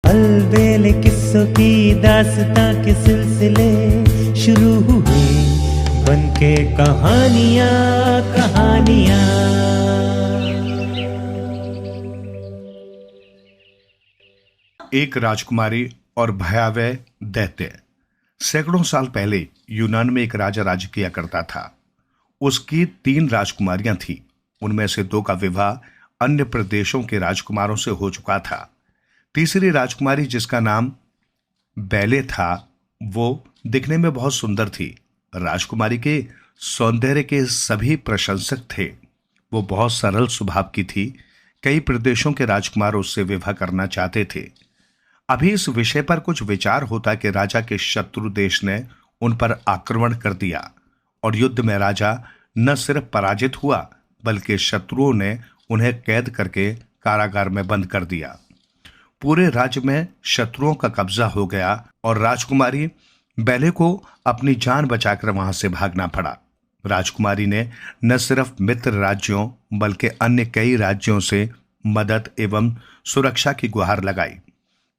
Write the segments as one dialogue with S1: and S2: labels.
S1: अलबेले किस्सों की दास्तां के सिलसिले शुरू हुए, बनके कहानियां कहानियां।
S2: एक राजकुमारी और भयावह दैत्य। सैकड़ों साल पहले यूनान में एक राजा राज्य किया करता था। उसकी 3 राजकुमारियां थीं। उनमें से 2 का विवाह अन्य प्रदेशों के राजकुमारों से हो चुका था। तीसरी राजकुमारी, जिसका नाम बैले था, वो दिखने में बहुत सुंदर थी। राजकुमारी के सौंदर्य के सभी प्रशंसक थे। वो बहुत सरल स्वभाव की थी। कई प्रदेशों के राजकुमार उससे विवाह करना चाहते थे। अभी इस विषय पर कुछ विचार होता कि राजा के शत्रु देश ने उन पर आक्रमण कर दिया और युद्ध में राजा न सिर्फ पराजित हुआ, बल्कि शत्रुओं ने उन्हें कैद करके कारागार में बंद कर दिया। पूरे राज्य में शत्रुओं का कब्जा हो गया और राजकुमारी बैले को अपनी जान बचाकर वहां से भागना पड़ा। राजकुमारी ने न सिर्फ मित्र राज्यों बल्कि अन्य कई राज्यों से मदद एवं सुरक्षा की गुहार लगाई,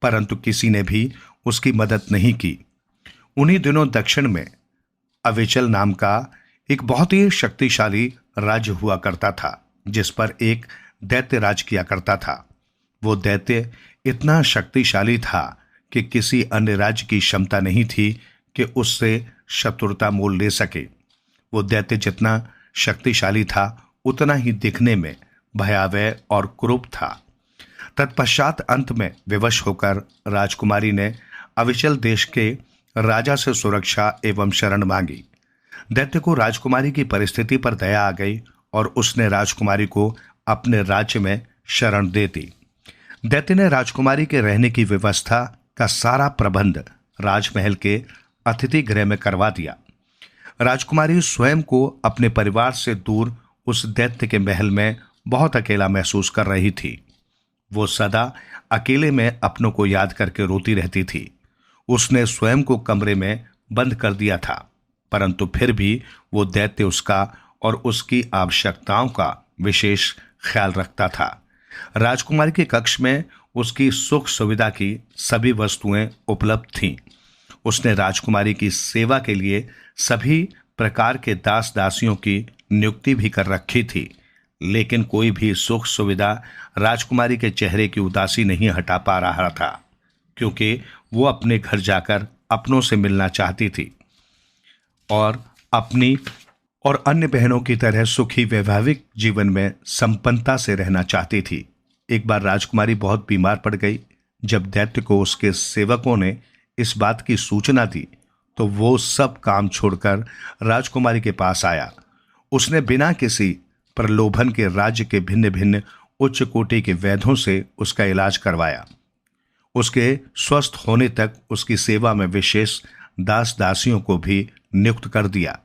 S2: परंतु किसी ने भी उसकी मदद नहीं की। उन्हीं दिनों दक्षिण में अविचल नाम का एक बहुत ही शक्तिशाली राज्य हुआ करता था, जिस पर एक दैत्य राज किया करता था। वो दैत्य इतना शक्तिशाली था कि किसी अन्य राज्य की क्षमता नहीं थी कि उससे शत्रुता मोल ले सके। वो दैत्य जितना शक्तिशाली था, उतना ही दिखने में भयावह और क्रूर था। तत्पश्चात अंत में विवश होकर राजकुमारी ने अविचल देश के राजा से सुरक्षा एवं शरण मांगी। दैत्य को राजकुमारी की परिस्थिति पर दया आ गई और उसने राजकुमारी को अपने राज्य में शरण दे दी। दैत्य ने राजकुमारी के रहने की व्यवस्था का सारा प्रबंध राजमहल के अतिथि गृह में करवा दिया। राजकुमारी स्वयं को अपने परिवार से दूर उस दैत्य के महल में बहुत अकेला महसूस कर रही थी। वो सदा अकेले में अपनों को याद करके रोती रहती थी। उसने स्वयं को कमरे में बंद कर दिया था, परंतु फिर भी वो दैत्य उसका और उसकी आवश्यकताओं का विशेष ख्याल रखता था। राजकुमारी के कक्ष में उसकी सुख सुविधा की सभी वस्तुएं उपलब्ध थीं। उसने राजकुमारी की सेवा के लिए सभी प्रकार के दास दासियों की नियुक्ति भी कर रखी थी, लेकिन कोई भी सुख सुविधा राजकुमारी के चेहरे की उदासी नहीं हटा पा रहा था, क्योंकि वो अपने घर जाकर अपनों से मिलना चाहती थी और अपनी और अन्य बहनों की तरह सुखी वैवाहिक जीवन में संपन्नता से रहना चाहती थी। एक बार राजकुमारी बहुत बीमार पड़ गई। जब दैत्य को उसके सेवकों ने इस बात की सूचना दी, तो वो सब काम छोड़कर राजकुमारी के पास आया। उसने बिना किसी प्रलोभन के राज्य के भिन्न भिन्न उच्च कोटि के वैद्यों से उसका इलाज करवाया। उसके स्वस्थ होने तक उसकी सेवा में विशेष दास दासियों को भी नियुक्त कर दिया।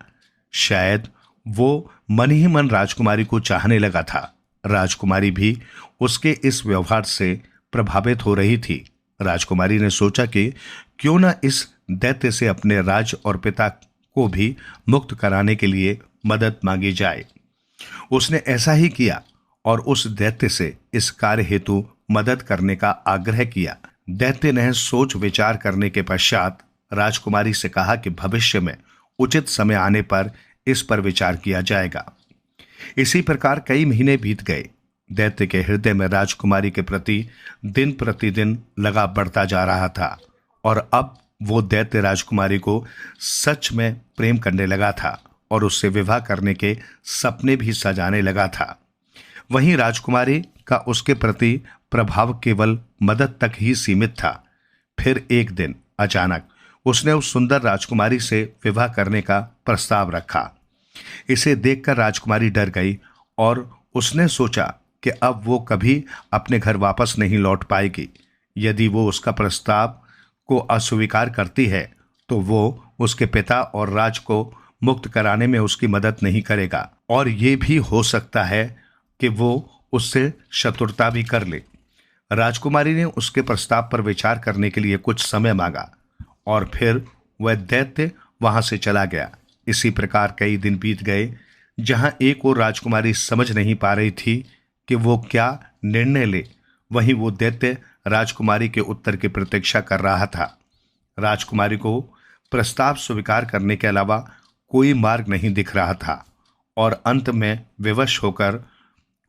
S2: शायद वो मन ही मन राजकुमारी को चाहने लगा था। राजकुमारी भी उसके इस व्यवहार से प्रभावित हो रही थी। राजकुमारी ने सोचा कि क्यों न इस दैत्य से अपने राज और पिता को भी मुक्त कराने के लिए मदद मांगी जाए। उसने ऐसा ही किया और उस दैत्य से इस कार्य हेतु मदद करने का आग्रह किया। दैत्य ने सोच विचार करने के पश्चात राजकुमारी से कहा कि भविष्य में उचित समय आने पर इस पर विचार किया जाएगा। इसी प्रकार कई महीने बीत गए। दैत्य के हृदय में राजकुमारी के प्रति दिन प्रतिदिन लगाव बढ़ता जा रहा था और अब वो दैत्य राजकुमारी को सच में प्रेम करने लगा था और उससे विवाह करने के सपने भी सजाने लगा था। वहीं राजकुमारी का उसके प्रति प्रभाव केवल मदद तक ही सीमित था। फिर एक दिन अचानक उसने उस सुंदर राजकुमारी से विवाह करने का प्रस्ताव रखा। इसे देखकर राजकुमारी डर गई और उसने सोचा कि अब वो कभी अपने घर वापस नहीं लौट पाएगी। यदि वो उसका प्रस्ताव को अस्वीकार करती है तो वो उसके पिता और राज को मुक्त कराने में उसकी मदद नहीं करेगा और ये भी हो सकता है कि वो उससे शत्रुता भी कर ले। राजकुमारी ने उसके प्रस्ताव पर विचार करने के लिए कुछ समय मांगा और फिर वह दैत्य वहां से चला गया। इसी प्रकार कई दिन बीत गए, जहां एक और राजकुमारी समझ नहीं पा रही थी कि वो क्या निर्णय ले, वहीं वो दैत्य राजकुमारी के उत्तर की प्रतीक्षा कर रहा था। राजकुमारी को प्रस्ताव स्वीकार करने के अलावा कोई मार्ग नहीं दिख रहा था और अंत में विवश होकर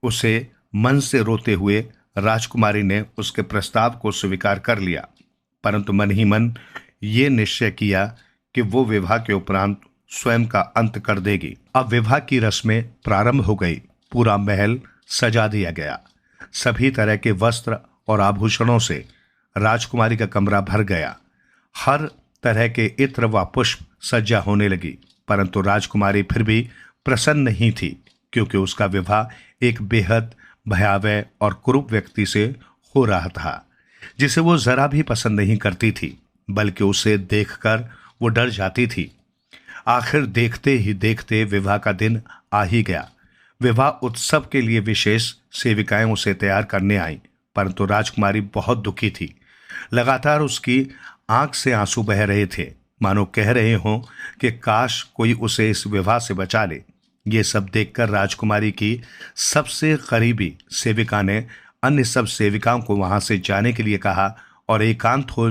S2: उसे मन से रोते हुए राजकुमारी ने उसके प्रस्ताव को स्वीकार कर लिया, परंतु मन ही मन ये निश्चय किया कि वो विवाह के उपरांत स्वयं का अंत कर देगी। अब विवाह की रस्में प्रारंभ हो गई। पूरा महल सजा दिया गया। सभी तरह के वस्त्र और आभूषणों से राजकुमारी का कमरा भर गया। हर तरह के इत्र व पुष्प सज्जा होने लगी, परंतु राजकुमारी फिर भी प्रसन्न नहीं थी, क्योंकि उसका विवाह एक बेहद भयावह और कुरूप व्यक्ति से हो रहा था, जिसे वो जरा भी पसंद नहीं करती थी, बल्कि उसे देखकर वो डर जाती थी। आखिर देखते ही देखते विवाह का दिन आ ही गया। विवाह उत्सव के लिए विशेष सेविकाएं उसे तैयार करने आईं, परंतु राजकुमारी बहुत दुखी थी। लगातार उसकी आंख से आंसू बह रहे थे, मानो कह रहे हों कि काश कोई उसे इस विवाह से बचा ले। ये सब देखकर राजकुमारी की सबसे करीबी सेविका ने अन्य सब सेविकाओं को वहां से जाने के लिए कहा और एकांत हो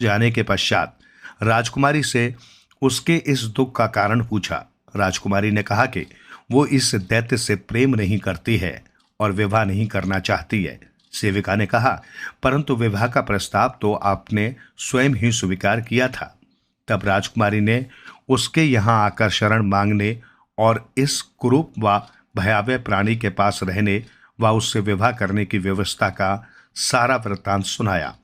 S2: जाने के पश्चात राजकुमारी से उसके इस दुख का कारण पूछा। राजकुमारी ने कहा कि वो इस दैत्य से प्रेम नहीं करती है और विवाह नहीं करना चाहती है। सेविका ने कहा, परंतु विवाह का प्रस्ताव तो आपने स्वयं ही स्वीकार किया था। तब राजकुमारी ने उसके यहाँ आकर शरण मांगने और इस कुरूप व भयावह प्राणी के पास रहने व उससे विवाह करने की व्यवस्था का सारा वृत्तांत सुनाया,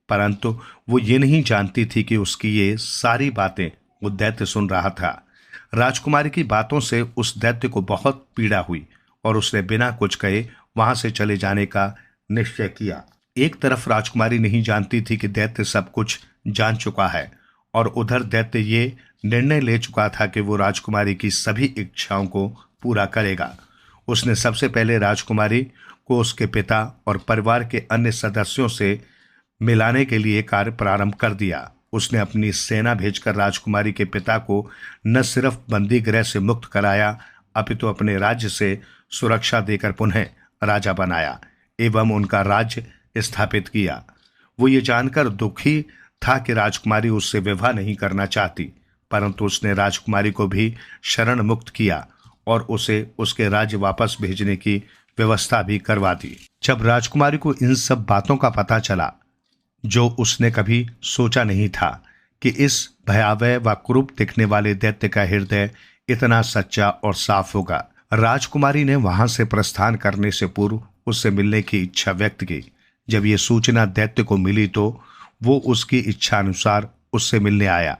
S2: परंतु वो ये नहीं जानती थी कि उसकी ये सारी बातें वो दैत्य सुन रहा था। राजकुमारी की बातों से उस दैत्य को बहुत पीड़ा हुई और उसने बिना कुछ कहे वहां से चले जाने का निश्चय किया। एक तरफ राजकुमारी नहीं जानती थी कि दैत्य सब कुछ जान चुका है और उधर दैत्य ये निर्णय ले चुका था कि वो राजकुमारी की सभी इच्छाओं को पूरा करेगा। उसने सबसे पहले राजकुमारी को उसके पिता और परिवार के अन्य सदस्यों से मिलाने के लिए कार्य प्रारंभ कर दिया। उसने अपनी सेना भेजकर राजकुमारी के पिता को न सिर्फ बंदी गृह से मुक्त कराया, अपितु अपने राज्य से सुरक्षा देकर पुनः राजा बनाया एवं उनका राज्य स्थापित किया। वो ये जानकर दुखी था कि राजकुमारी उससे विवाह नहीं करना चाहती, परंतु उसने राजकुमारी को भी शरण मुक्त किया और उसे उसके राज्य वापस भेजने की व्यवस्था भी करवा दी। जब राजकुमारी को इन सब बातों का पता चला, जो उसने कभी सोचा नहीं था कि इस भयावह व कुरूप दिखने वाले दैत्य का हृदय इतना सच्चा और साफ होगा, राजकुमारी ने वहां से प्रस्थान करने से पूर्व उससे मिलने की इच्छा व्यक्त की। जब ये सूचना दैत्य को मिली तो वो उसकी इच्छा अनुसार उससे मिलने आया,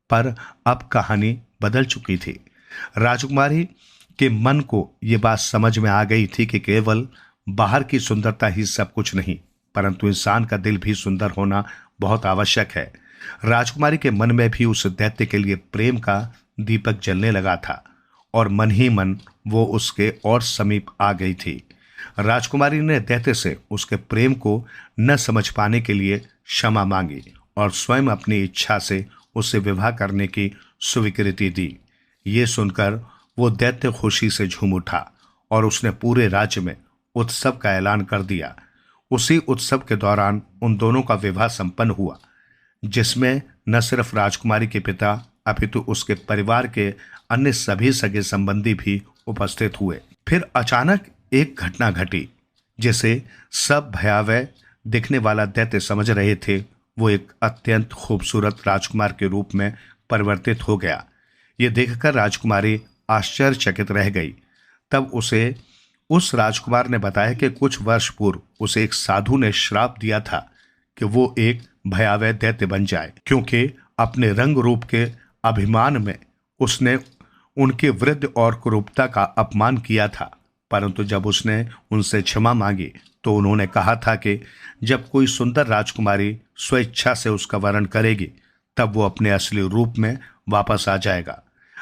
S2: पर अब कहानी बदल चुकी थी। राजकुमारी के मन को ये बात समझ में आ गई थी कि केवल बाहर की सुंदरता ही सब कुछ नहीं, परंतु इंसान का दिल भी सुंदर होना बहुत आवश्यक है। राजकुमारी के मन में भी उस दैत्य के लिए प्रेम का दीपक जलने लगा था और मन ही मन वो उसके और समीप आ गई थी। राजकुमारी ने दैत्य से उसके प्रेम को न समझ पाने के लिए क्षमा मांगी और स्वयं अपनी इच्छा से उससे विवाह करने की स्वीकृति दी। ये सुनकर वो दैत्य खुशी से झूम उठा और उसने पूरे राज्य में उत्सव का ऐलान कर दिया। उसी उत्सव के दौरान उन दोनों का विवाह संपन्न हुआ, जिसमें न सिर्फ राजकुमारी के पिता अपितु उसके परिवार के अन्य सभी सगे संबंधी भी उपस्थित हुए। फिर अचानक एक घटना घटी जिसे सब भयावह दिखने वाला दैत्य समझ रहे थे। वो एक अत्यंत खूबसूरत राजकुमार के रूप में परिवर्तित हो गया। ये देखकर राजकुमारी आश्चर्यचकित रह गई। तब उसे उस राजकुमार ने बताया कि कुछ वर्ष पूर्व उसे एक साधु ने श्राप दिया था कि वो एक भयावह दैत्य बन जाए, क्योंकि अपने रंग रूप के अभिमान में उसने उनके वृद्ध और कुरूपता का अपमान किया था। परंतु जब उसने उनसे क्षमा मांगी तो उन्होंने कहा था कि जब कोई सुंदर राजकुमारी स्वेच्छा से उसका वरण करेगी तब वो अपने असली रूप में वापस आ जाएगा।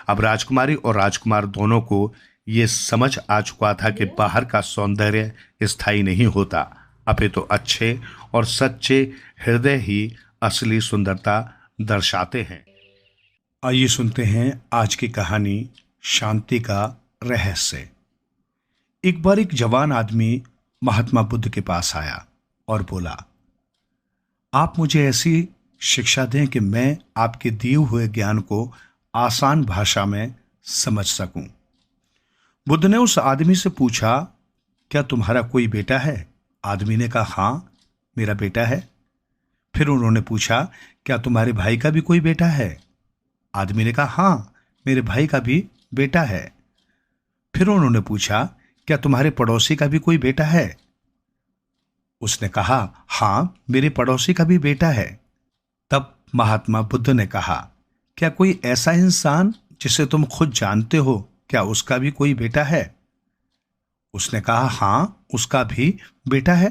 S2: अब राजकुमारी और राजकुमार दोनों को ये समझ आ चुका था कि बाहर का सौंदर्य स्थायी नहीं होता, अपितु अच्छे और सच्चे हृदय ही असली सुंदरता दर्शाते हैं। आइए सुनते हैं आज की कहानी शांति का रहस्य। एक बार एक जवान आदमी महात्मा बुद्ध के पास आया और बोला, आप मुझे ऐसी शिक्षा दें कि मैं आपके दिए हुए ज्ञान को आसान भाषा में समझ सकूं। बुद्ध ने उस आदमी से पूछा, क्या तुम्हारा कोई बेटा है? आदमी ने कहा, हाँ, मेरा बेटा है। फिर उन्होंने पूछा, क्या तुम्हारे भाई का भी कोई बेटा है? आदमी ने कहा, हाँ, मेरे भाई का भी बेटा है। फिर उन्होंने पूछा, क्या तुम्हारे पड़ोसी का भी कोई बेटा है? उसने कहा, हाँ, मेरे पड़ोसी का भी बेटा है। तब महात्मा बुद्ध ने कहा, क्या कोई ऐसा इंसान जिसे तुम खुद जानते हो, क्या उसका भी कोई बेटा है? उसने कहा, हाँ, उसका भी बेटा है।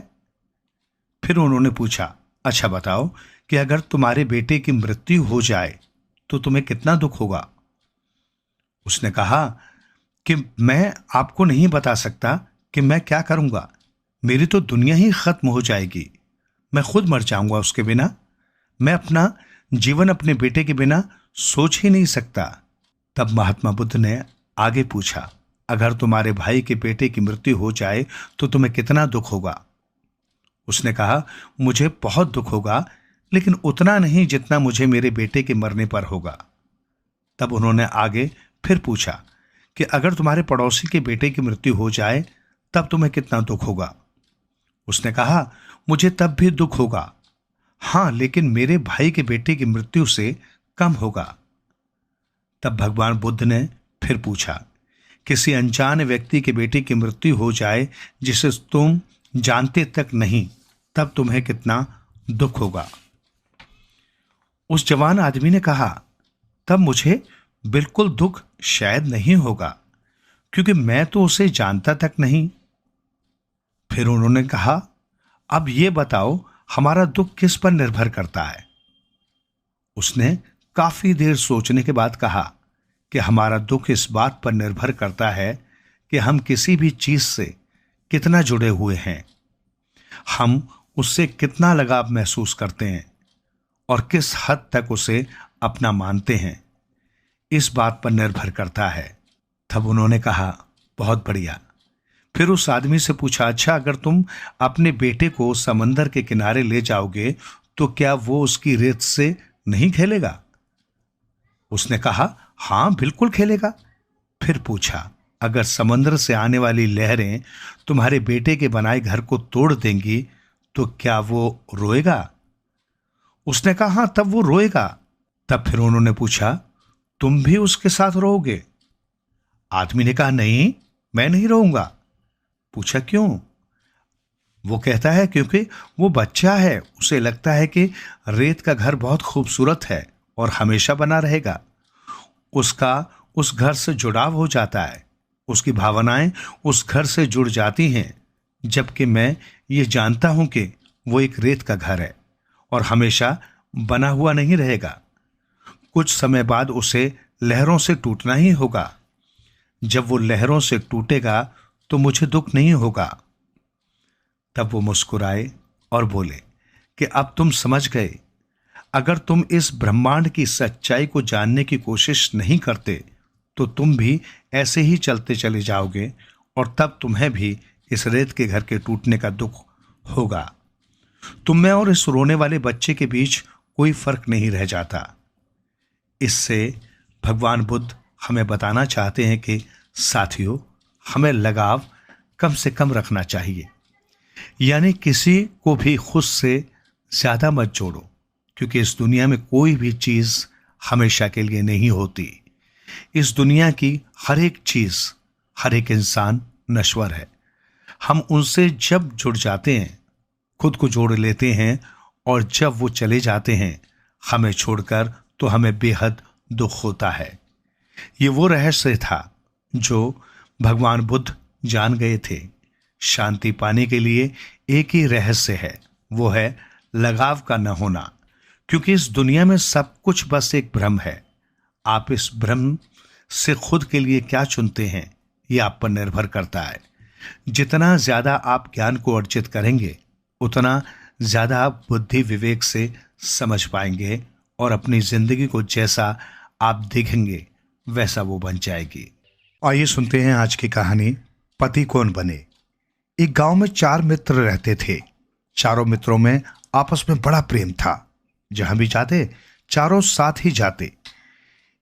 S2: फिर उन्होंने पूछा, अच्छा बताओ कि अगर तुम्हारे बेटे की मृत्यु हो जाए तो तुम्हें कितना दुख होगा? उसने कहा कि मैं आपको नहीं बता सकता कि मैं क्या करूंगा। मेरी तो दुनिया ही खत्म हो जाएगी। मैं खुद मर जाऊंगा उसके बिना। मैं अपना जीवन अपने बेटे के बिना सोच ही नहीं सकता। तब महात्मा बुद्ध ने आगे पूछा, अगर तुम्हारे भाई के बेटे की मृत्यु हो जाए तो तुम्हें कितना दुख होगा? उसने कहा, मुझे बहुत दुख होगा, लेकिन उतना नहीं जितना मुझे मेरे बेटे के मरने पर होगा। तब उन्होंने आगे फिर पूछा कि अगर तुम्हारे पड़ोसी के बेटे की मृत्यु हो जाए तब तुम्हें कितना दुख होगा? उसने कहा, मुझे तब भी दुख होगा, हाँ, लेकिन मेरे भाई के बेटे की मृत्यु से कम होगा। तब भगवान बुद्ध ने फिर पूछा, किसी अनजान व्यक्ति के बेटे की मृत्यु हो जाए जिसे तुम जानते तक नहीं, तब तुम्हें कितना दुख होगा? उस जवान आदमी ने कहा, तब मुझे बिल्कुल दुख शायद नहीं होगा, क्योंकि मैं तो उसे जानता तक नहीं। फिर उन्होंने कहा, अब ये बताओ हमारा दुख किस पर निर्भर करता है? उसने काफी देर सोचने के बाद कहा कि हमारा दुख इस बात पर निर्भर करता है कि हम किसी भी चीज से कितना जुड़े हुए हैं, हम उससे कितना लगाव महसूस करते हैं और किस हद तक उसे अपना मानते हैं, इस बात पर निर्भर करता है। तब उन्होंने कहा, बहुत बढ़िया। फिर उस आदमी से पूछा, अच्छा, अगर तुम अपने बेटे को समंदर के किनारे ले जाओगे तो क्या वो उसकी रेत से नहीं खेलेगा? उसने कहा, हाँ, बिल्कुल खेलेगा। फिर पूछा, अगर समंदर से आने वाली लहरें तुम्हारे बेटे के बनाए घर को तोड़ देंगी तो क्या वो रोएगा? उसने कहा, हाँ, तब वो रोएगा। तब फिर उन्होंने पूछा, तुम भी उसके साथ रोओगे? आदमी ने कहा, नहीं, मैं नहीं रोऊंगा। पूछा, क्यों? वो कहता है, क्योंकि वो बच्चा है, उसे लगता है कि रेत का घर बहुत खूबसूरत है और हमेशा बना रहेगा। उसका उस घर से जुड़ाव हो जाता है, उसकी भावनाएं उस घर से जुड़ जाती हैं, जबकि मैं ये जानता हूं कि वो एक रेत का घर है और हमेशा बना हुआ नहीं रहेगा। कुछ समय बाद उसे लहरों से टूटना ही होगा। जब वो लहरों से टूटेगा तो मुझे दुख नहीं होगा। तब वो मुस्कुराए और बोले कि अब तुम समझ गए। अगर तुम इस ब्रह्मांड की सच्चाई को जानने की कोशिश नहीं करते तो तुम भी ऐसे ही चलते चले जाओगे और तब तुम्हें भी इस रेत के घर के टूटने का दुख होगा। तुम में और इस रोने वाले बच्चे के बीच कोई फर्क नहीं रह जाता। इससे भगवान बुद्ध हमें बताना चाहते हैं कि साथियों, हमें लगाव कम से कम रखना चाहिए, यानी किसी को भी खुद से ज्यादा मत जोड़ो, क्योंकि इस दुनिया में कोई भी चीज हमेशा के लिए नहीं होती। इस दुनिया की हर एक चीज, हर एक इंसान नश्वर है। हम उनसे जब जुड़ जाते हैं, खुद को जोड़ लेते हैं, और जब वो चले जाते हैं हमें छोड़कर, तो हमें बेहद दुख होता है। ये वो रहस्य था जो भगवान बुद्ध जान गए थे। शांति पाने के लिए एक ही रहस्य है, वो है लगाव का न होना, क्योंकि इस दुनिया में सब कुछ बस एक भ्रम है। आप इस भ्रम से खुद के लिए क्या चुनते हैं, ये आप पर निर्भर करता है। जितना ज्यादा आप ज्ञान को अर्जित करेंगे, उतना ज्यादा आप बुद्धि विवेक से समझ पाएंगे और अपनी जिंदगी को जैसा आप देखेंगे वैसा वो बन जाएगी। आइए सुनते हैं आज की कहानी, पति कौन बने। एक गांव में 4 मित्र रहते थे। चारों मित्रों में आपस में बड़ा प्रेम था। जहां भी जाते चारों साथ ही जाते।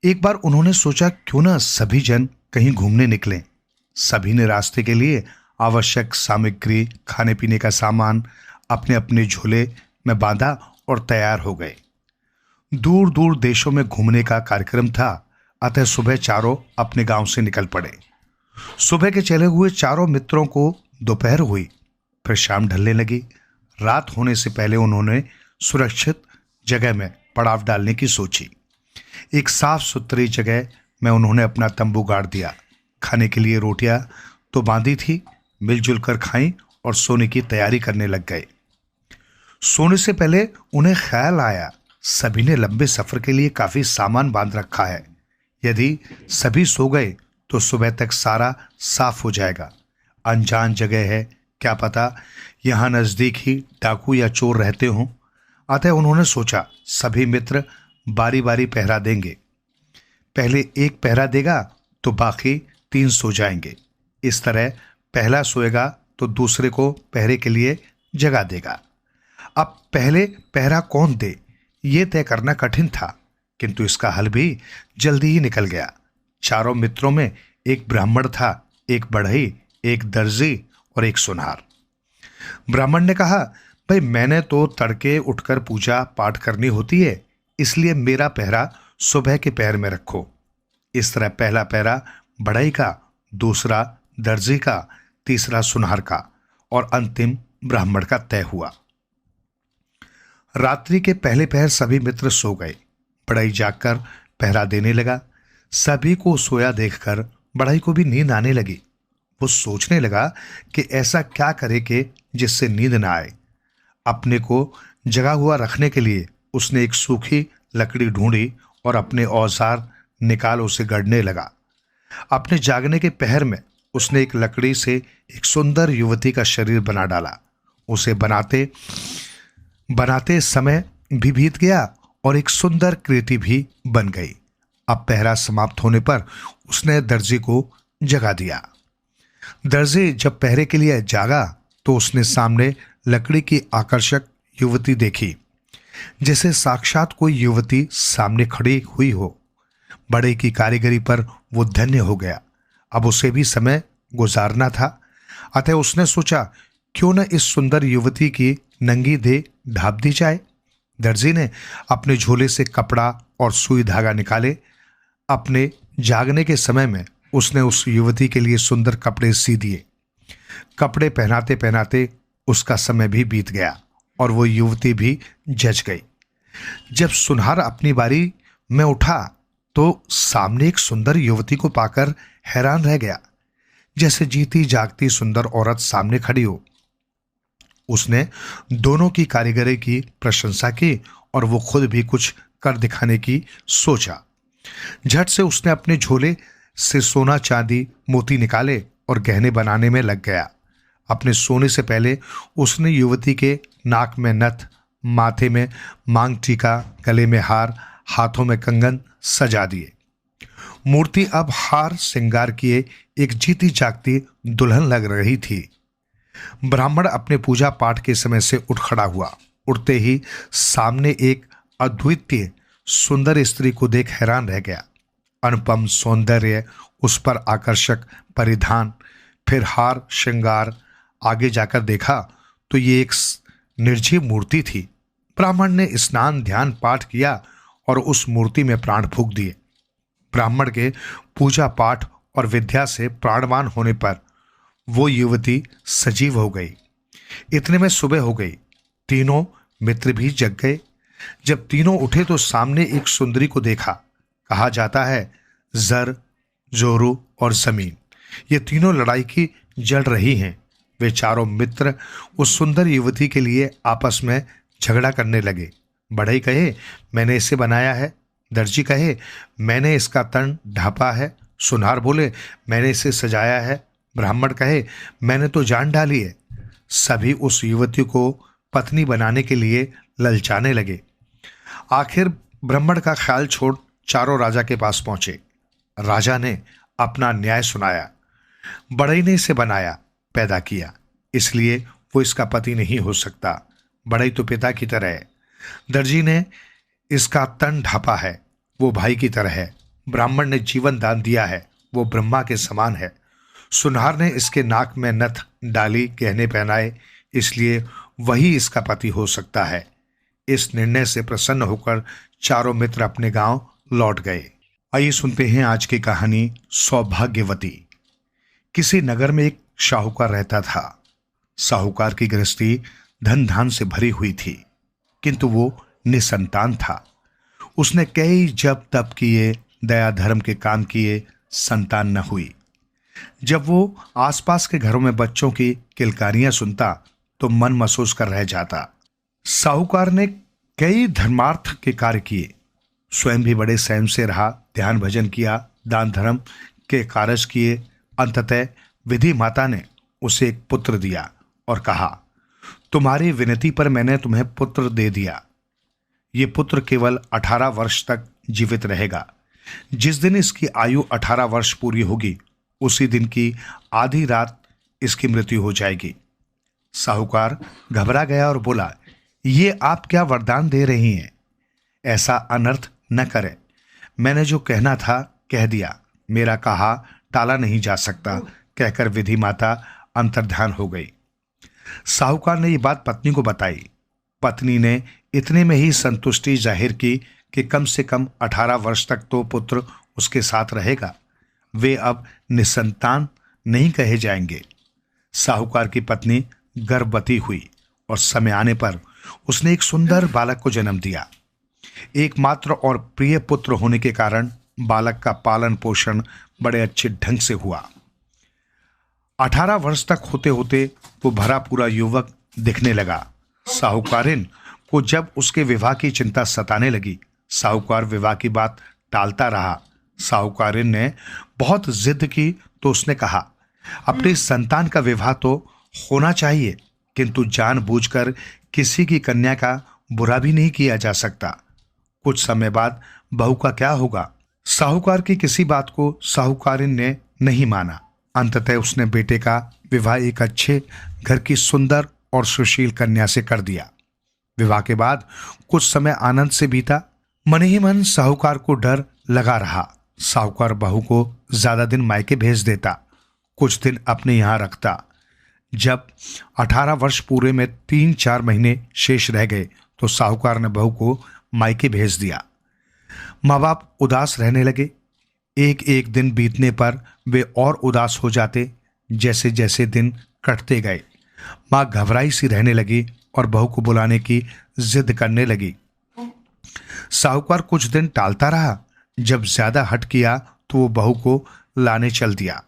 S2: एक बार उन्होंने सोचा क्यों ना सभी जन कहीं घूमने निकलें। सभी ने रास्ते के लिए आवश्यक सामग्री, खाने पीने का सामान अपने अपने झोले में बांधा और तैयार हो गए। दूर दूर देशों में घूमने का कार्यक्रम था, अतः सुबह चारों अपने गांव से निकल पड़े। सुबह के चले हुए चारों मित्रों को दोपहर हुई, फिर शाम ढलने लगी। रात होने से पहले उन्होंने सुरक्षित जगह में पड़ाव डालने की सोची। एक साफ सुथरी जगह में उन्होंने अपना तंबू गाड़ दिया। खाने के लिए रोटियां तो बांधी थी, मिलजुल कर खाई और सोने की तैयारी करने लग गए। सोने से पहले उन्हें ख्याल आया सभी ने लंबे सफर के लिए काफी सामान बांध रखा है। यदि सभी सो गए तो सुबह तक सारा साफ हो जाएगा। अनजान जगह है, क्या पता यहां नजदीक ही डाकू या चोर रहते हों। अतः उन्होंने सोचा सभी मित्र बारी बारी पहरा देंगे। पहले एक पहरा देगा तो बाकी 3 सो जाएंगे। इस तरह पहला सोएगा तो दूसरे को पहरे के लिए जगा देगा। अब पहले पहरा कौन दे ये तय करना कठिन था, किंतु इसका हल भी जल्दी ही निकल गया। चारों मित्रों में एक ब्राह्मण था, एक बढ़ई, एक दर्जी और एक सुनार। ब्राह्मण ने कहा, भाई मैंने तो तड़के उठकर पूजा पाठ करनी होती है, इसलिए मेरा पहरा सुबह के पहर में रखो। इस तरह पहला पहरा बढ़ई का, दूसरा दर्जी का, तीसरा सुनार का और अंतिम ब्राह्मण का तय हुआ। रात्रि के पहले पहर सभी मित्र सो गए। बढ़ई जागकर पहरा देने लगा। सभी को सोया देखकर बढ़ई को भी नींद आने लगी। वो सोचने लगा कि ऐसा क्या करे कि जिससे नींद ना आए। अपने को जगा हुआ रखने के लिए उसने एक सूखी लकड़ी ढूंढी और अपने औजार निकाल उसे गढ़ने लगा। अपने जागने के पहर में उसने एक लकड़ी से एक सुंदर युवती का शरीर बना डाला। उसे बनाते बनाते समय भी बीत गया और एक सुंदर कृति भी बन गई। अब पहरा समाप्त होने पर उसने दर्जी को जगा दिया। दर्जी जब पहरे के लिए जागा तो उसने सामने लकड़ी की आकर्षक युवती देखी, जैसे साक्षात कोई युवती सामने खड़ी हुई हो। बड़े की कारीगरी पर वो धन्य हो गया। अब उसे भी समय गुजारना था, अतः उसने सोचा क्यों न इस सुंदर युवती की नंगी देह ढाप दी जाए। दर्जी ने अपने झोले से कपड़ा और सुई धागा निकाले। अपने जागने के समय में उसने उस युवती के लिए सुंदर कपड़े सी दिए। कपड़े पहनाते पहनाते उसका समय भी बीत गया और वो युवती भी जच गई। जब सुनहर अपनी बारी में उठा तो सामने एक सुंदर युवती को पाकर हैरान रह गया, जैसे जीती जागती सुंदर औरत सामने खड़ी हो। उसने दोनों की कारीगरी की प्रशंसा की और वो खुद भी कुछ कर दिखाने की सोचा। झट से उसने अपने झोले से सोना चांदी मोती निकाले और गहने बनाने में लग गया। अपने सोने से पहले उसने युवती के नाक में नथ, माथे में मांग टीका, गले में हार, हाथों में कंगन सजा दिए। मूर्ति अब हार श्रृंगार किए एक जीती जागती दुल्हन लग रही थी। ब्राह्मण अपने पूजा पाठ के समय से उठ खड़ा हुआ। उठते ही सामने एक अद्वितीय सुंदर स्त्री को देख हैरान रह गया। अनुपम सौंदर्य, उस पर आकर्षक परिधान, फिर हार श्रृंगार। आगे जाकर देखा तो ये एक निर्जीव मूर्ति थी। ब्राह्मण ने स्नान ध्यान पाठ किया और उस मूर्ति में प्राण फूंक दिए। ब्राह्मण के पूजा पाठ और विद्या से प्राणवान होने पर वो युवती सजीव हो गई। इतने में सुबह हो गई। तीनों मित्र भी जग गए। जब तीनों उठे तो सामने एक सुंदरी को देखा। कहा जाता है जर, जोरू और जमीन, ये तीनों लड़ाई की जल रही हैं। वे चारों मित्र उस सुंदर युवती के लिए आपस में झगड़ा करने लगे। बढ़ई कहे मैंने इसे बनाया है, दर्जी कहे मैंने इसका तन ढापा है, सुनार बोले मैंने इसे सजाया है, ब्राह्मण कहे मैंने तो जान डाली है। सभी उस युवती को पत्नी बनाने के लिए ललचाने लगे। आखिर ब्राह्मण का ख्याल छोड़ चारों राजा के पास पहुंचे। राजा ने अपना न्याय सुनाया। बढ़ई ने इसे बनाया, पैदा किया, इसलिए वो इसका पति नहीं हो सकता। बड़ाई तो पिता की तरह है। दर्जी ने इसका तन ढापा है, वो भाई की तरह है। ब्राह्मण ने जीवन दान दिया है, वो ब्रह्मा के समान है। सुनार ने इसके नाक में नथ डाली, गहने पहनाए, इसलिए वही इसका पति हो सकता है। इस निर्णय से प्रसन्न होकर चारों मित्र अपने गांव लौट गए। आइए सुनते हैं आज की कहानी सौभाग्यवती। किसी नगर में एक साहूकार रहता था। साहूकार की गृहस्थी धन धान से भरी हुई थी, किंतु वो निसंतान था। उसने कई जप तप किए, दया धर्म के काम किए, संतान न हुई। जब वो आसपास के घरों में बच्चों की किलकारियां सुनता तो मन महसूस कर रह जाता। साहूकार ने कई धर्मार्थ के कार्य किए, स्वयं भी बड़े संयम से रहा, ध्यान भजन किया, दान धर्म के कार्य किए। अंततः विधि माता ने उसे एक पुत्र दिया और कहा, तुम्हारी विनती पर मैंने तुम्हें पुत्र दे दिया। ये पुत्र केवल 18 वर्ष तक जीवित रहेगा। जिस दिन इसकी आयु 18 वर्ष पूरी होगी, उसी दिन की आधी रात इसकी मृत्यु हो जाएगी। साहूकार घबरा गया और बोला, ये आप क्या वरदान दे रही हैं? ऐसा अनर्थ न करें। मैंने जो कहना था कह दिया, मेरा कहा टाला नहीं जा सकता, कहकर विधि माता अंतर्ध्यान हो गई। साहूकार ने ये बात पत्नी को बताई। पत्नी ने इतने में ही संतुष्टि जाहिर की कि कम से कम 18 वर्ष तक तो पुत्र उसके साथ रहेगा। वे अब निसंतान नहीं कहे जाएंगे। साहूकार की पत्नी गर्भवती हुई और समय आने पर उसने एक सुंदर बालक को जन्म दिया। एकमात्र और प्रिय पुत्र होने के कारण बालक का पालन पोषण बड़े अच्छे ढंग से हुआ। 18 वर्ष तक होते होते वो भरा पूरा युवक दिखने लगा। साहूकारिन को जब उसके विवाह की चिंता सताने लगी, साहूकार विवाह की बात टालता रहा। साहूकारिन ने बहुत जिद की तो उसने कहा, अपनी संतान का विवाह तो होना चाहिए, किंतु जानबूझकर किसी की कन्या का बुरा भी नहीं किया जा सकता। कुछ समय बाद बहू का क्या होगा? साहूकार की किसी बात को साहूकारिन ने नहीं माना। अंततः उसने बेटे का विवाह एक अच्छे घर की सुंदर और सुशील कन्या से कर दिया। विवाह के बाद कुछ समय आनंद से बीता। मन ही मन साहूकार को डर लगा रहा। साहूकार बहू को ज्यादा दिन मायके भेज देता, कुछ दिन अपने यहां रखता। जब 18 वर्ष पूरे में 3-4 महीने शेष रह गए तो साहूकार ने बहू को मायके भेज दिया। माँ बाप उदास रहने लगे। एक एक दिन बीतने पर वे और उदास हो जाते। जैसे जैसे दिन कटते गए, माँ घबराई सी रहने लगी और बहू को बुलाने की जिद करने लगी। साहूकार कुछ दिन टालता रहा। जब ज्यादा हट किया तो वो बहू को लाने चल दिया।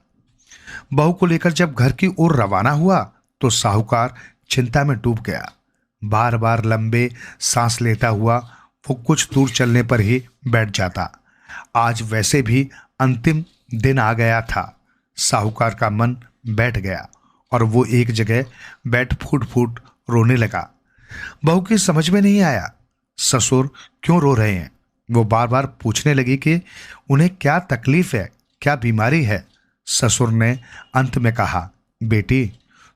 S2: बहू को लेकर जब घर की ओर रवाना हुआ तो साहूकार चिंता में डूब गया। बार बार लंबे सांस लेता हुआ वो कुछ दूर चलने पर ही बैठ जाता। आज वैसे भी अंतिम दिन आ गया था। साहूकार का मन बैठ गया और वो एक जगह बैठ फूट फूट रोने लगा। बहू की समझ में नहीं आया, ससुर क्यों रो रहे हैं। वो बार बार पूछने लगी कि उन्हें क्या तकलीफ है, क्या बीमारी है। ससुर ने अंत में कहा, बेटी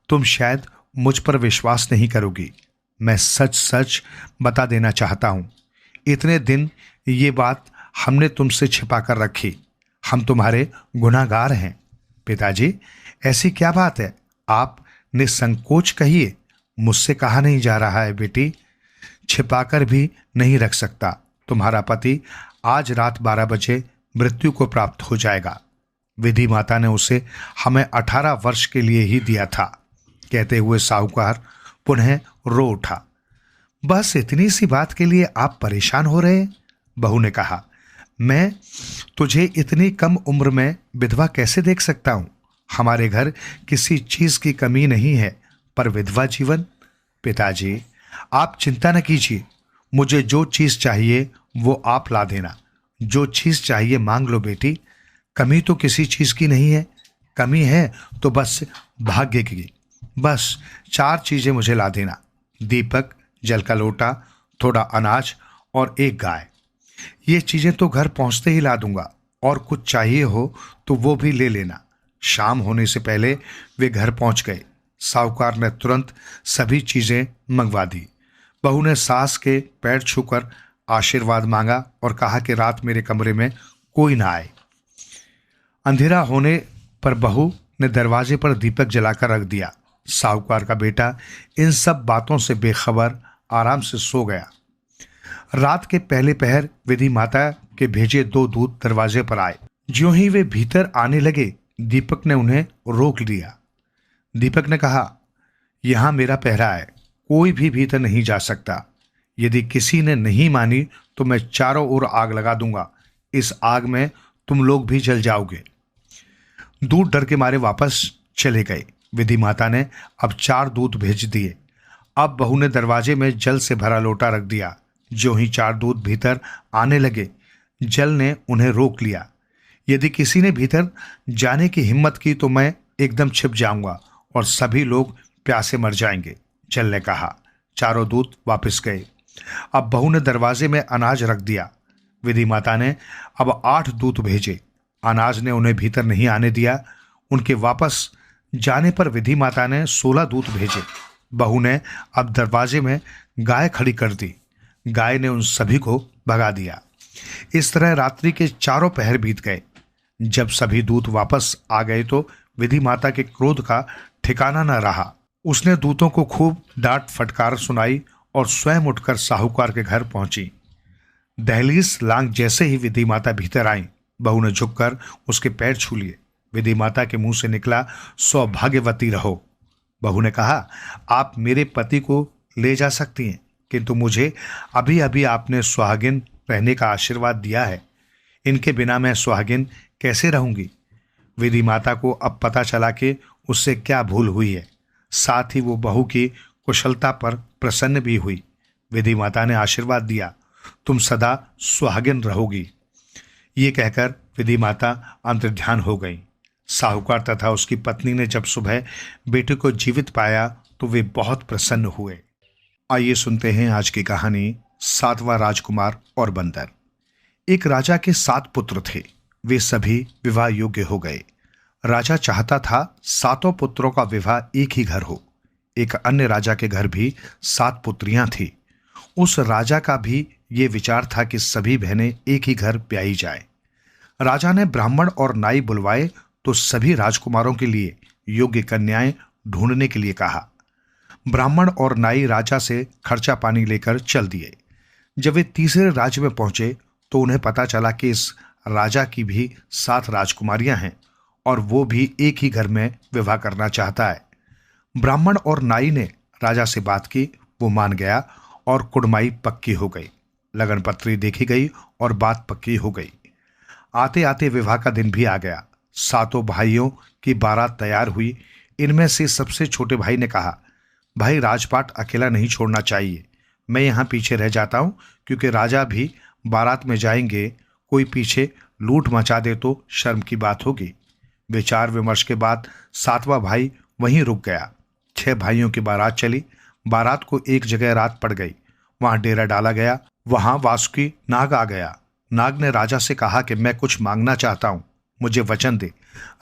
S2: तुम शायद मुझ पर विश्वास नहीं करोगी, मैं सच सच बता देना चाहता हूं। इतने दिन ये बात हमने तुमसे छिपा कर रखी। हम तुम्हारे गुनाहगार हैं। पिताजी ऐसी क्या बात है, आप निसंकोच कहिए। मुझसे कहा नहीं जा रहा है बेटी, छिपाकर भी नहीं रख सकता। तुम्हारा पति आज रात 12 बजे मृत्यु को प्राप्त हो जाएगा। विधि माता ने उसे हमें 18 वर्ष के लिए ही दिया था। कहते हुए साहूकार पुनः रो उठा। बस इतनी सी बात के लिए आप परेशान हो रहे? बहू ने कहा, मैं तुझे इतनी कम उम्र में विधवा कैसे देख सकता हूं। हमारे घर किसी चीज की कमी नहीं है, पर विधवा जीवन। पिताजी आप चिंता न कीजिए, मुझे जो चीज चाहिए वो आप ला देना। जो चीज चाहिए मांग लो बेटी, कमी तो किसी चीज की नहीं है। कमी है तो बस भाग्य की। बस 4 चीजें मुझे ला देना, दीपक, जल का लोटा, थोड़ा अनाज और एक गाय। ये चीजें तो घर पहुंचते ही ला दूंगा, और कुछ चाहिए हो तो वो भी ले लेना। शाम होने से पहले वे घर पहुंच गए। साहूकार ने तुरंत सभी चीजें मंगवा दी। बहू ने सास के पैर छूकर आशीर्वाद मांगा और कहा कि रात मेरे कमरे में कोई ना आए। अंधेरा होने पर बहू ने दरवाजे पर दीपक जलाकर रख दिया। साहूकार का बेटा इन सब बातों से बेखबर आराम से सो गया। रात के पहले पहर विधि माता के भेजे 2 दूत दरवाजे पर आए। ज्यों ही वे भीतर आने लगे, दीपक ने उन्हें रोक लिया। दीपक ने कहा, यहां मेरा पहरा है, कोई भी भीतर नहीं जा सकता। यदि किसी ने नहीं मानी तो मैं चारों ओर आग लगा दूंगा। इस आग में तुम लोग भी जल जाओगे। दूत डर के मारे वापस चले गए। विधि माता ने अब 4 दूत भेज दिए। अब बहू ने दरवाजे में जल से भरा लोटा रख दिया। जो ही 4 दूत भीतर आने लगे, जल ने उन्हें रोक लिया। यदि किसी ने भीतर जाने की हिम्मत की तो मैं एकदम छिप जाऊंगा और सभी लोग प्यासे मर जाएंगे, जल ने कहा। चारों दूत वापस गए। अब बहू ने दरवाजे में अनाज रख दिया। विधि माता ने अब 8 दूत भेजे। अनाज ने उन्हें भीतर नहीं आने दिया। उनके वापस जाने पर विधि माता ने 16 दूत भेजे। बहू ने अब दरवाजे में गाय खड़ी कर दी। गाय ने उन सभी को भगा दिया। इस तरह रात्रि के चारों पहर बीत गए। जब सभी दूत वापस आ गए तो विधि माता के क्रोध का ठिकाना न रहा। उसने दूतों को खूब डांट फटकार सुनाई और स्वयं उठकर साहूकार के घर पहुंची। दहलीज लांग जैसे ही विधि माता भीतर आई, बहू ने झुककर उसके पैर छू लिए। विधि माता के मुंह से निकला, सौभाग्यवती रहो। बहू ने कहा, आप मेरे पति को ले जा सकती हैं, किंतु मुझे अभी अभी आपने सुहागिन रहने का आशीर्वाद दिया है। इनके बिना मैं सुहागिन कैसे रहूंगी। विधि माता को अब पता चला कि उससे क्या भूल हुई है। साथ ही वो बहू की कुशलता पर प्रसन्न भी हुई। विधि माता ने आशीर्वाद दिया, तुम सदा सुहागिन रहोगी। ये कहकर विधि माता अंतर्ध्यान हो गई। साहूकार तथा उसकी पत्नी ने जब सुबह बेटे को जीवित पाया तो वे बहुत प्रसन्न हुए। आइए सुनते हैं आज की कहानी, 7वां राजकुमार और बंदर। एक राजा के 7 पुत्र थे। वे सभी विवाह योग्य हो गए। राजा चाहता था 7 पुत्रों का विवाह एक ही घर हो। एक अन्य राजा के घर भी 7 पुत्रियां थी। उस राजा का भी ये विचार था कि सभी बहनें एक ही घर ब्याही जाए। राजा ने ब्राह्मण और नाई बुलवाए तो सभी राजकुमारों के लिए योग्य कन्याएं ढूंढने के लिए कहा। ब्राह्मण और नाई राजा से खर्चा पानी लेकर चल दिए। जब वे तीसरे राज्य में पहुंचे तो उन्हें पता चला कि इस राजा की भी 7 राजकुमारियां हैं और वो भी एक ही घर में विवाह करना चाहता है। ब्राह्मण और नाई ने राजा से बात की। वो मान गया और कुड़माई पक्की हो गई। लगन पत्री देखी गई और बात पक्की हो गई। आते आते विवाह का दिन भी आ गया। 7 भाइयों की बारात तैयार हुई। इनमें से सबसे छोटे भाई ने कहा, भाई राजपाट अकेला नहीं छोड़ना चाहिए। मैं यहाँ पीछे रह जाता हूँ, क्योंकि राजा भी बारात में जाएंगे। कोई पीछे लूट मचा दे तो शर्म की बात होगी। विचार विमर्श के बाद 7वां भाई वहीं रुक गया। 6 भाइयों की बारात चली। बारात को एक जगह रात पड़ गई। वहां डेरा डाला गया। वहां वासुकी नाग आ गया। नाग ने राजा से कहा कि मैं कुछ मांगना चाहता हूं, मुझे वचन दे।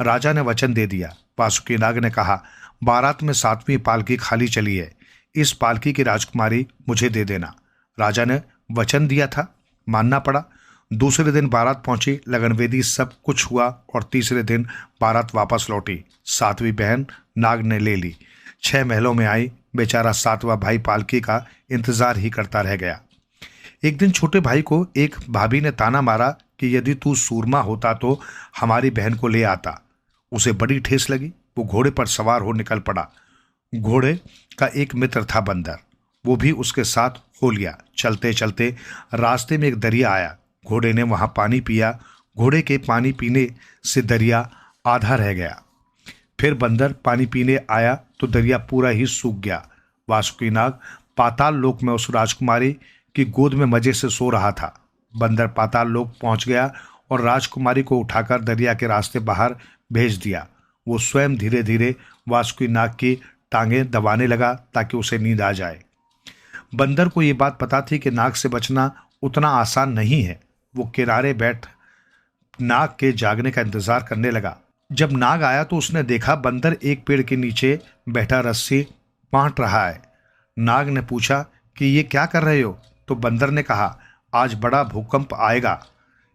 S2: राजा ने वचन दे दिया। वासुकी नाग ने कहा, बारात में 7वीं पालकी खाली चली है, इस पालकी की राजकुमारी मुझे दे देना। राजा ने वचन दिया था, मानना पड़ा। दूसरे दिन बारात पहुंची, लगन वेदी सब कुछ हुआ और तीसरे दिन बारात वापस लौटी। 7वीं बहन नाग ने ले ली। 6 महलों में आई। बेचारा 7वां भाई पालकी का इंतजार ही करता रह गया। एक दिन छोटे भाई को एक भाभी ने ताना मारा कि यदि तू सूरमा होता तो हमारी बहन को ले आता। उसे बड़ी ठेस लगी। वो घोड़े पर सवार हो निकल पड़ा। घोड़े का एक मित्र था बंदर, वो भी उसके साथ हो लिया। चलते चलते रास्ते में एक दरिया आया। घोड़े ने वहां पानी पिया। घोड़े के पानी पीने से दरिया आधा रह गया। फिर बंदर पानी पीने आया तो दरिया पूरा ही सूख गया। वासुकी नाग पाताल लोक में उस राजकुमारी की गोद में मजे से सो रहा था। बंदर पाताल लोक पहुंच गया और राजकुमारी को उठाकर दरिया के रास्ते बाहर भेज दिया। वो स्वयं धीरे धीरे वासुकी नाग की टांगें दबाने लगा ताकि उसे नींद आ जाए। बंदर को ये बात पता थी कि नाग से बचना उतना आसान नहीं है। वो किनारे बैठ नाग के जागने का इंतजार करने लगा। जब नाग आया तो उसने देखा बंदर एक पेड़ के नीचे बैठा रस्सी बांट रहा है। नाग ने पूछा कि ये क्या कर रहे हो? तो बंदर ने कहा, आज बड़ा भूकंप आएगा,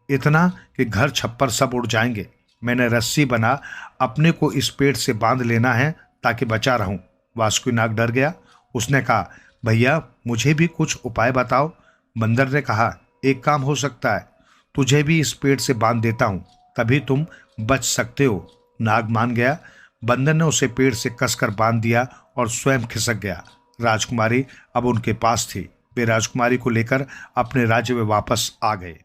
S2: इतना कि घर छप्पर सब उड़ जाएंगे। मैंने रस्सी बना अपने को इस पेड़ से बांध लेना है ताकि बचा रहूं। वासुकीनाग डर गया। उसने कहा, भैया मुझे भी कुछ उपाय बताओ। बंदर ने कहा, एक काम हो सकता है, तुझे भी इस पेड़ से बांध देता हूं, तभी तुम बच सकते हो। नाग मान गया। बंदर ने उसे पेड़ से कसकर बांध दिया और स्वयं खिसक गया। राजकुमारी अब उनके पास थी। वे राजकुमारी को लेकर अपने राज्य में वापस आ गए।